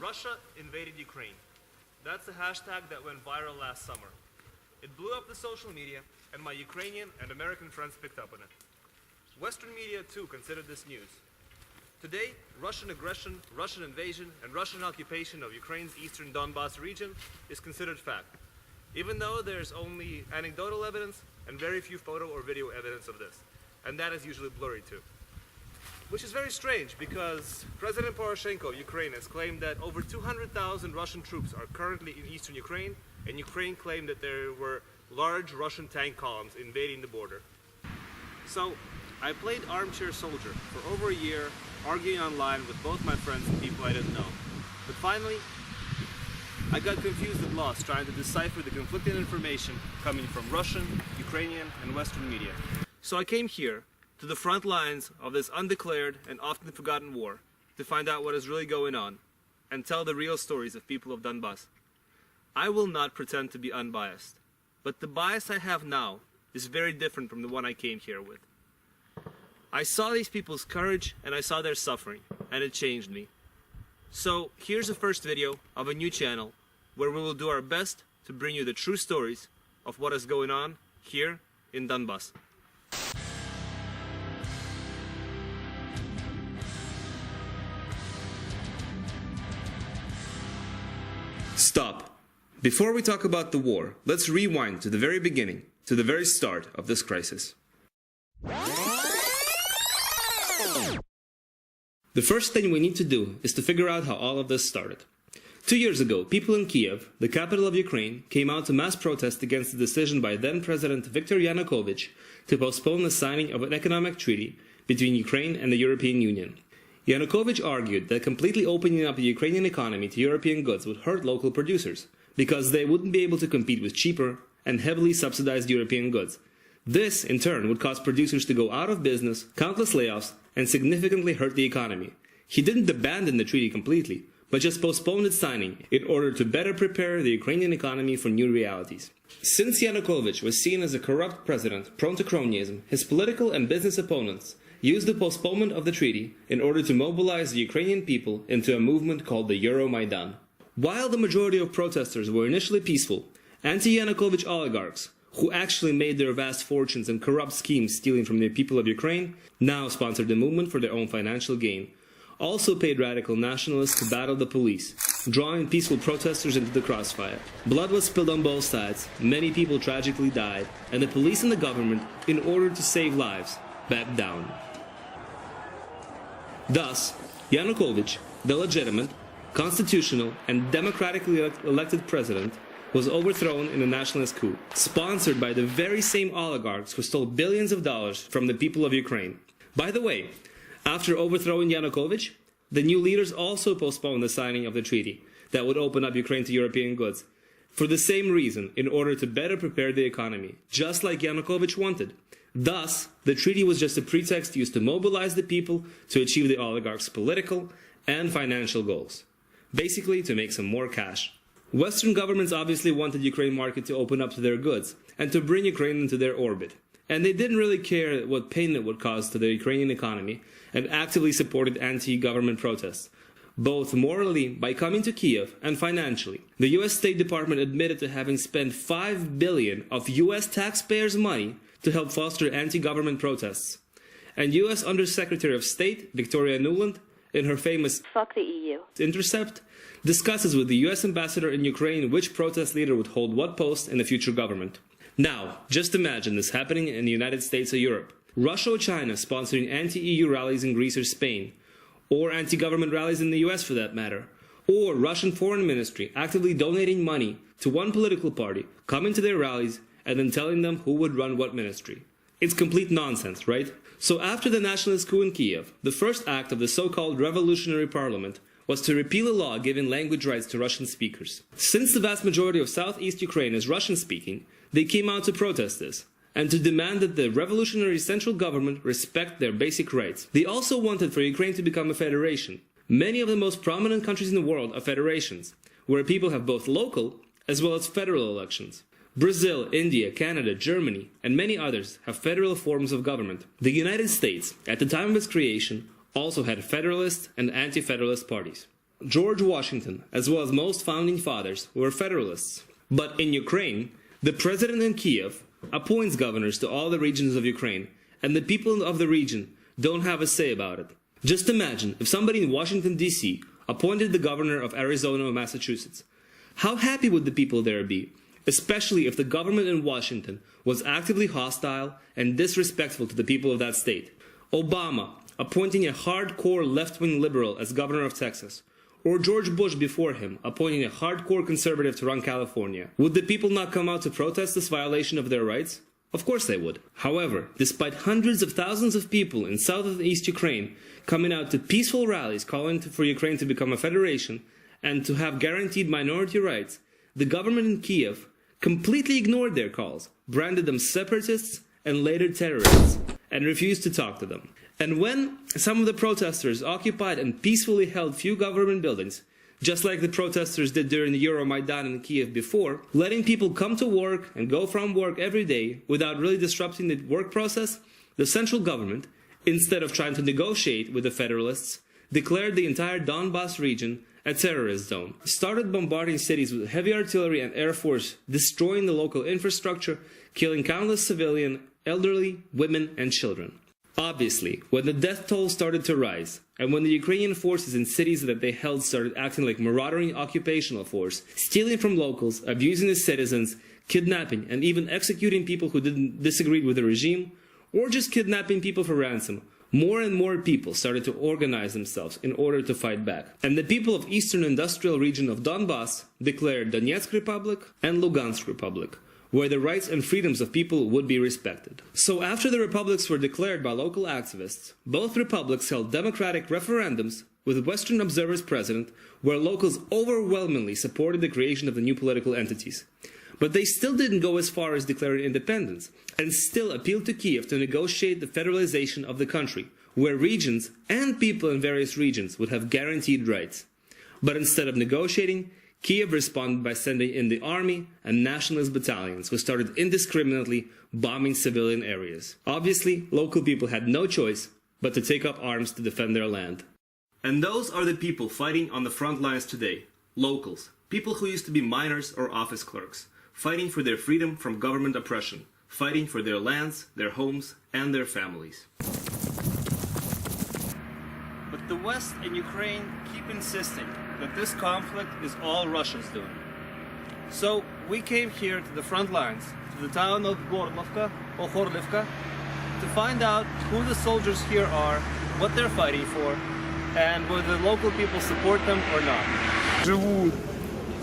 Russia invaded Ukraine. That's the hashtag that went viral last summer. It blew up the social media, and my Ukrainian and American friends picked up on it. Western media, too, considered this news. Today, Russian aggression, Russian invasion, and Russian occupation of Ukraine's eastern Donbass region is considered fact, even though there's only anecdotal evidence and very few photo or video evidence of this, and that is usually blurry too. Which is very strange because President Poroshenko of Ukraine has claimed that over 200,000 Russian troops are currently in eastern Ukraine, and Ukraine claimed that there were large Russian tank columns invading the border. So, I played armchair soldier for over a year, arguing online with both my friends and people I didn't know. But finally, I got confused and lost trying to decipher the conflicting information coming from Russian, Ukrainian, and Western media. So I came here, to the front lines of this undeclared and often forgotten war, to find out what is really going on, and tell the real stories of people of Donbass. I will not pretend to be unbiased, but the bias I have now is very different from the one I came here with. I saw these people's courage and I saw their suffering, and it changed me. So here's the first video of a new channel where we will do our best to bring you the true stories of what is going on here in Donbass. Stop. Before we talk about the war, let's rewind to the very beginning, to the very start of this crisis. The first thing we need to do is to figure out how all of this started. 2 years ago, people in Kiev, the capital of Ukraine, came out to mass protest against the decision by then-President Viktor Yanukovych to postpone the signing of an economic treaty between Ukraine and the European Union. Yanukovych argued that completely opening up the Ukrainian economy to European goods would hurt local producers, because they wouldn't be able to compete with cheaper and heavily subsidized European goods. This, in turn, would cause producers to go out of business, countless layoffs, and significantly hurt the economy. He didn't abandon the treaty completely, but just postponed its signing in order to better prepare the Ukrainian economy for new realities. Since Yanukovych was seen as a corrupt president prone to cronyism, his political and business opponents used the postponement of the treaty in order to mobilize the Ukrainian people into a movement called the Euromaidan. While the majority of protesters were initially peaceful, anti-Yanukovych oligarchs, who actually made their vast fortunes and corrupt schemes stealing from the people of Ukraine, now sponsored the movement for their own financial gain, also paid radical nationalists to battle the police, drawing peaceful protesters into the crossfire. Blood was spilled on both sides, many people tragically died, and the police and the government, in order to save lives, backed down. Thus, Yanukovych, the legitimate, constitutional, and democratically elected president, was overthrown in a nationalist coup, sponsored by the very same oligarchs who stole billions of dollars from the people of Ukraine. By the way, after overthrowing Yanukovych, the new leaders also postponed the signing of the treaty that would open up Ukraine to European goods, for the same reason, in order to better prepare the economy, just like Yanukovych wanted. Thus, the treaty was just a pretext used to mobilize the people to achieve the oligarchs' political and financial goals. Basically, to make some more cash. Western governments obviously wanted the Ukraine market to open up to their goods and to bring Ukraine into their orbit. And they didn't really care what pain it would cause to the Ukrainian economy and actively supported anti-government protests, both morally by coming to Kiev and financially. The US State Department admitted to having spent $5 billion of US taxpayers' money to help foster anti-government protests. And US Undersecretary of State Victoria Nuland, in her famous "Fuck the EU" intercept, discusses with the US ambassador in Ukraine which protest leader would hold what post in the future government. Now, just imagine this happening in the United States or Europe. Russia or China sponsoring anti-EU rallies in Greece or Spain, or anti-government rallies in the US for that matter, or Russian Foreign Ministry actively donating money to one political party, coming to their rallies, and then telling them who would run what ministry. It's complete nonsense, right? So after the nationalist coup in Kiev, the first act of the so-called revolutionary parliament was to repeal a law giving language rights to Russian speakers. Since the vast majority of southeast Ukraine is Russian-speaking, they came out to protest this, and to demand that the revolutionary central government respect their basic rights. They also wanted for Ukraine to become a federation. Many of the most prominent countries in the world are federations, where people have both local as well as federal elections. Brazil, India, Canada, Germany, and many others have federal forms of government. The United States, at the time of its creation, also had Federalist and Anti-Federalist parties. George Washington, as well as most founding fathers, were Federalists. But in Ukraine, the president in Kiev appoints governors to all the regions of Ukraine, and the people of the region don't have a say about it. Just imagine if somebody in Washington, D.C. appointed the governor of Arizona or Massachusetts. How happy would the people there be, especially if the government in Washington was actively hostile and disrespectful to the people of that state? Obama appointing a hardcore left-wing liberal as governor of Texas, or George Bush before him appointing a hardcore conservative to run California. Would the people not come out to protest this violation of their rights? Of course they would. However, despite hundreds of thousands of people in south and east Ukraine coming out to peaceful rallies calling for Ukraine to become a federation and to have guaranteed minority rights, the government in Kiev completely ignored their calls, branded them separatists and later terrorists, and refused to talk to them. And when some of the protesters occupied and peacefully held few government buildings, just like the protesters did during the Euromaidan in Kiev before, letting people come to work and go from work every day without really disrupting the work process, the central government, instead of trying to negotiate with the Federalists, declared the entire Donbass region a terrorist zone, started bombarding cities with heavy artillery and air force, destroying the local infrastructure, killing countless civilian, elderly, women and children. Obviously, when the death toll started to rise, and when the Ukrainian forces in cities that they held started acting like marauding occupational force, stealing from locals, abusing the citizens, kidnapping and even executing people who didn't disagree with the regime, or just kidnapping people for ransom, more and more people started to organize themselves in order to fight back. And the people of eastern industrial region of Donbass declared Donetsk Republic and Lugansk Republic, where the rights and freedoms of people would be respected. So after the republics were declared by local activists, both republics held democratic referendums with Western observers present, where locals overwhelmingly supported the creation of the new political entities. But they still didn't go as far as declaring independence, and still appealed to Kiev to negotiate the federalization of the country, where regions and people in various regions would have guaranteed rights. But instead of negotiating, Kiev responded by sending in the army and nationalist battalions who started indiscriminately bombing civilian areas. Obviously, local people had no choice but to take up arms to defend their land. And those are the people fighting on the front lines today. Locals, people who used to be miners or office clerks, fighting for their freedom from government oppression, fighting for their lands, their homes, and their families. But the West and Ukraine keep insisting that this conflict is all Russia's doing. So we came here to the front lines, to the town of Gorlovka or Horlivka, to find out who the soldiers here are, what they're fighting for, and whether the local people support them or not. Живу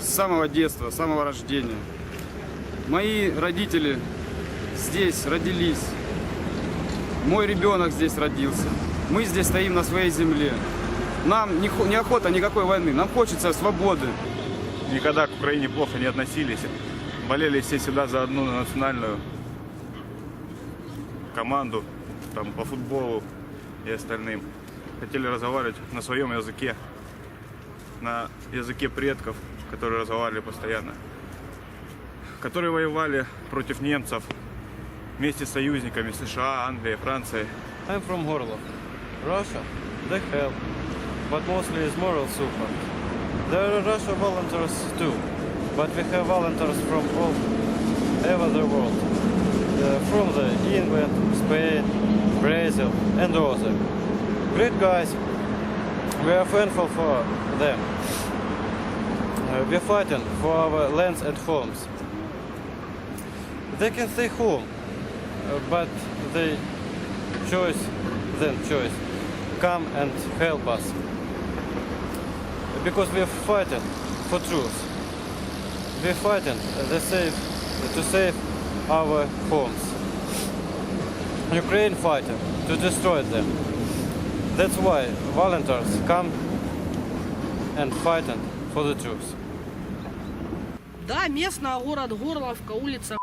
с самого детства, с самого рождения. Мои родители здесь родились. Мой ребенок здесь родился. Мы здесь стоим на своей земле. Нам неохота никакой войны, нам хочется свободы. Никогда к Украине плохо не относились. Болели все сюда за одну национальную команду, там, по футболу и остальным. Хотели разговаривать на своем языке, на языке предков, которые разговаривали постоянно. Которые воевали против немцев вместе с союзниками США, Англии, Франции. I'm from Gorlov. Russia, they help, but mostly is moral support. There are Russian volunteers too, but we have volunteers from all over the world. From the England, Spain, Brazil and others. Great guys, we are thankful for them. We are fighting for our lands and homes. They can stay home, but they choose come and help us. Because we are fighting for truth. We are fighting to save our homes. Ukraine fighting to destroy them. That's why volunteers come and fighting for the truth. Да, местный город Горловка, улица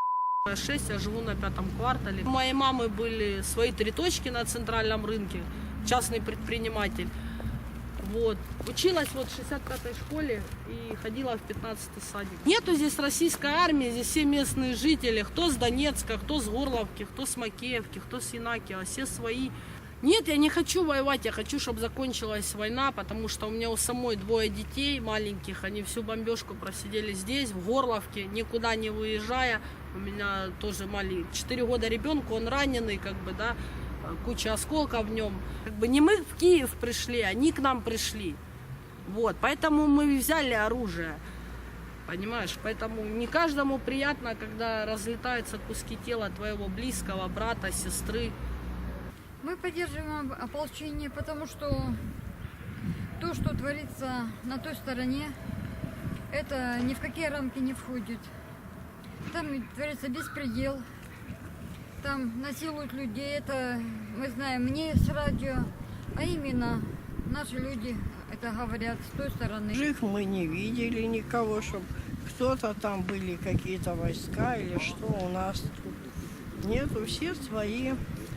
6, я живу на 5-м квартале. У моей мамы были свои 3 точки на центральном рынке, частный предприниматель. Вот. Училась вот в 65-й школе и ходила в 15-й садик. Нету здесь российской армии, здесь все местные жители, кто с Донецка, кто с Горловки, кто с Макеевки, кто с Янакиева, все свои. Нет, я не хочу воевать, я хочу, чтобы закончилась война, потому что у меня у самой 2 детей маленьких, они всю бомбежку просидели здесь, в Горловке, никуда не выезжая. У меня тоже маленький, 4 года ребенку, он раненый, как бы, да, куча осколков в нем. Как бы не мы в Киев пришли, они к нам пришли. Вот, поэтому мы взяли оружие. Понимаешь, поэтому не каждому приятно, когда разлетаются куски тела твоего близкого, брата, сестры. Мы поддерживаем ополчение, потому что то, что творится на той стороне, это ни в какие рамки не входит. Там творится беспредел, там насилуют людей, это мы знаем не с радио, а именно наши люди это говорят с той стороны. Жив мы не видели никого, чтобы кто-то там были какие-то войска или что у нас тут. Нету, все свои,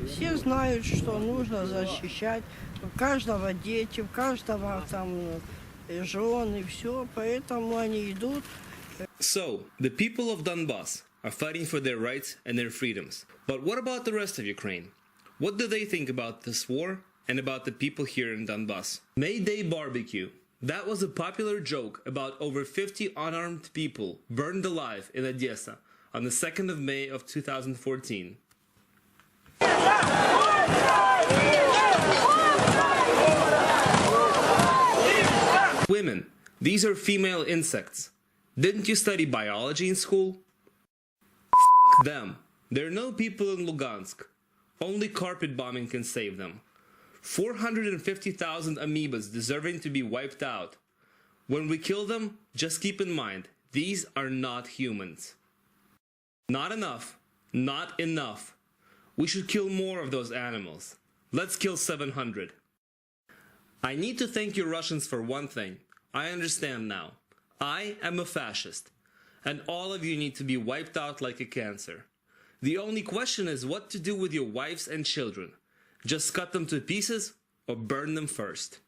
все знают, что нужно защищать. У каждого дети, у каждого там жены, все, поэтому они идут. So, the people of Donbass are fighting for their rights and their freedoms. But what about the rest of Ukraine? What do they think about this war and about the people here in Donbass? May Day Barbecue. That was a popular joke about over 50 unarmed people burned alive in Odessa on the 2nd of May of 2014. Women, these are female insects. Didn't you study biology in school? F them. There are no people in Lugansk. Only carpet bombing can save them. 450,000 amoebas deserving to be wiped out. When we kill them, just keep in mind, these are not humans. Not enough. Not enough. We should kill more of those animals. Let's kill 700. I need to thank you Russians for one thing. I understand now. I am a fascist, and all of you need to be wiped out like a cancer. The only question is what to do with your wives and children. Just cut them to pieces or burn them first.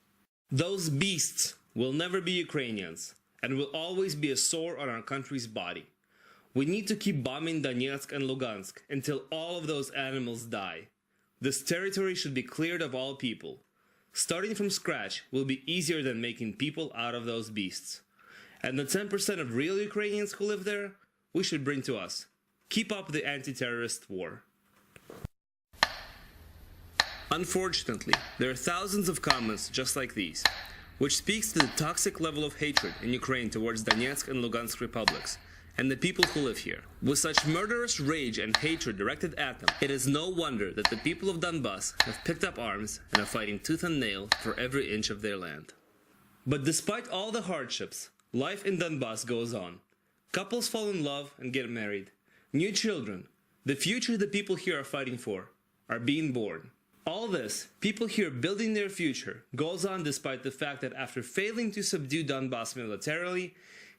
Those beasts will never be Ukrainians and will always be a sore on our country's body. We need to keep bombing Donetsk and Lugansk until all of those animals die. This territory should be cleared of all people. Starting from scratch will be easier than making people out of those beasts. And the 10% of real Ukrainians who live there, we should bring to us. Keep up the anti-terrorist war. Unfortunately, there are thousands of comments just like these, which speaks to the toxic level of hatred in Ukraine towards Donetsk and Lugansk republics, and the people who live here. With such murderous rage and hatred directed at them, it is no wonder that the people of Donbass have picked up arms and are fighting tooth and nail for every inch of their land. But despite all the hardships, life in Donbass goes on. Couples fall in love and get married. New children, the future the people here are fighting for, are being born. All this, people here building their future, goes on despite the fact that after failing to subdue Donbass militarily,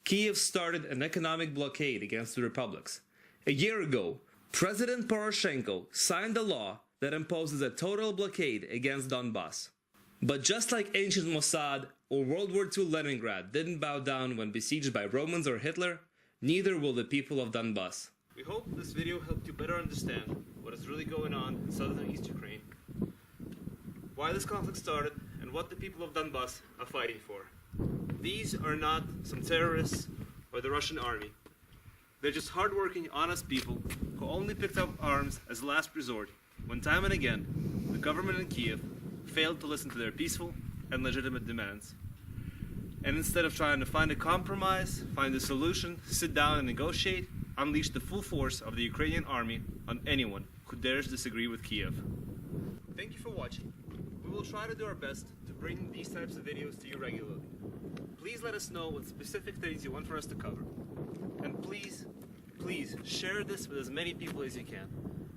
Kiev started an economic blockade against the republics. A year ago, President Poroshenko signed a law that imposes a total blockade against Donbass. But just like ancient Mossad or World War II Leningrad didn't bow down when besieged by Romans or Hitler, neither will the people of Donbass. We hope this video helped you better understand what is really going on in southern and east Ukraine, why this conflict started, and what the people of Donbass are fighting for. These are not some terrorists or the Russian army. They're just hardworking, honest people who only picked up arms as a last resort when time and again the government in Kiev failed to listen to their peaceful and legitimate demands. And instead of trying to find a compromise, find a solution, sit down and negotiate, unleash the full force of the Ukrainian army on anyone who dares disagree with Kiev. Thank you for watching. We will try to do our best to bring these types of videos to you regularly. Please let us know what specific things you want for us to cover. And please, please share this with as many people as you can.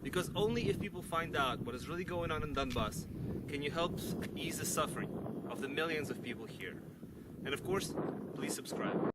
Because only if people find out what is really going on in Donbass can you help ease the suffering of the millions of people here. And of course, please subscribe.